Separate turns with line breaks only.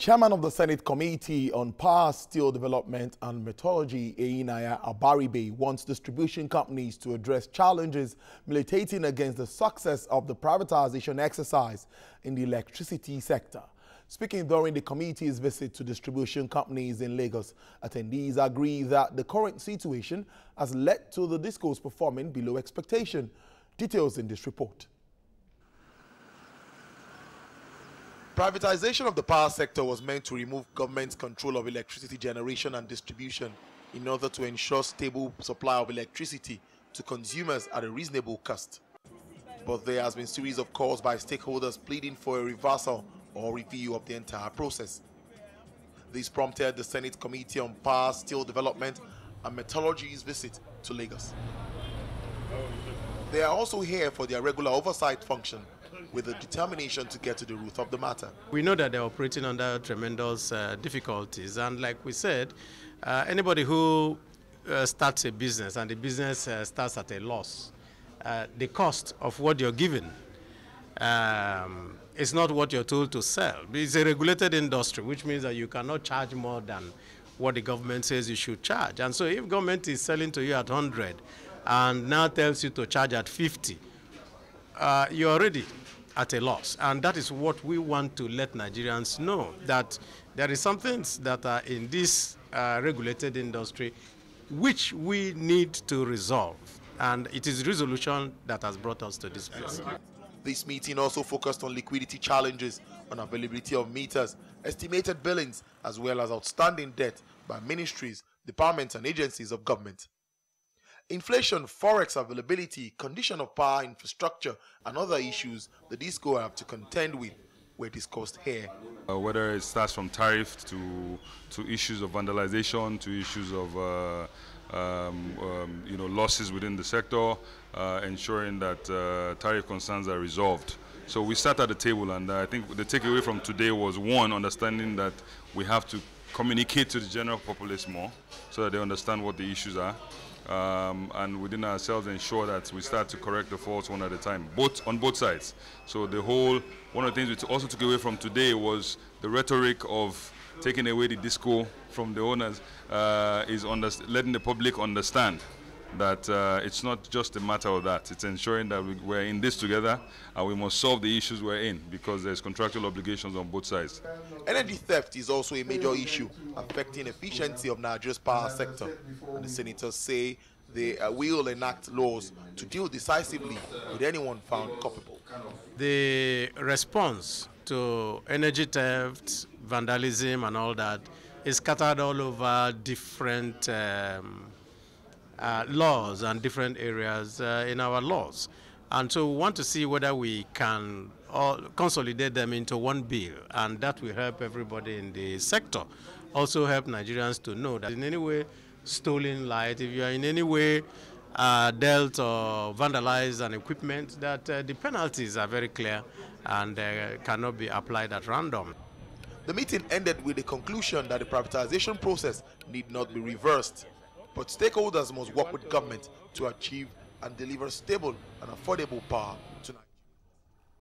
Chairman of the Senate Committee on Power, Steel Development and Metallurgy, Einaya Abaribe, wants distribution companies to address challenges militating against the success of the privatization exercise in the electricity sector. Speaking during the committee's visit to distribution companies in Lagos, attendees agree that the current situation has led to the DISCOs performing below expectation. Details in this report. Privatization of the power sector was meant to remove government's control of electricity generation and distribution in order to ensure stable supply of electricity to consumers at a reasonable cost. But there has been a series of calls by stakeholders pleading for a reversal or review of the entire process. This prompted the Senate Committee on Power, Steel Development and Metallurgy's visit to Lagos. They are also here for their regular oversight function, with a determination to get to the root of the matter.
We know that they're operating under tremendous difficulties, and like we said, anybody who starts a business and the business starts at a loss, the cost of what you're given is not what you're told to sell. It's a regulated industry, which means that you cannot charge more than what the government says you should charge. And so if government is selling to you at 100 and now tells you to charge at 50, you're already at a loss. And that is what we want to let Nigerians know, that there is some things that are in this regulated industry which we need to resolve. And it is resolution that has brought us to this place.
This meeting also focused on liquidity challenges, on availability of meters, estimated billings, as well as outstanding debt by ministries, departments and agencies of government. Inflation, forex availability, condition of power infrastructure and other issues the DISCO have to contend with were discussed here.
Whether it starts from tariff to issues of vandalization, to issues of losses within the sector, ensuring that tariff concerns are resolved. So we sat at the table, and I think the takeaway from today was, one, understanding that we have to communicate to the general populace more so that they understand what the issues are. And within ourselves ensure that we start to correct the faults one at a time, on both sides. So one of the things we also took away from today was the rhetoric of taking away the DISCO from the owners, is letting the public understand that it's not just a matter of that. It's ensuring that we're in this together and we must solve the issues we're in, because there's contractual obligations on both sides.
Energy theft is also a major issue affecting efficiency of Nigeria's power sector. And the senators say they will enact laws to deal decisively with anyone found culpable.
The response to energy theft, vandalism and all that is scattered all over different laws and different areas in our laws. And so we want to see whether we can consolidate them into one bill, and that will help everybody in the sector. Also help Nigerians to know that in any way stolen light, if you are in any way dealt or vandalized an equipment, that the penalties are very clear and cannot be applied at random.
The meeting ended with the conclusion that the privatization process need not be reversed, but stakeholders must work with government to achieve and deliver stable and affordable power tonight.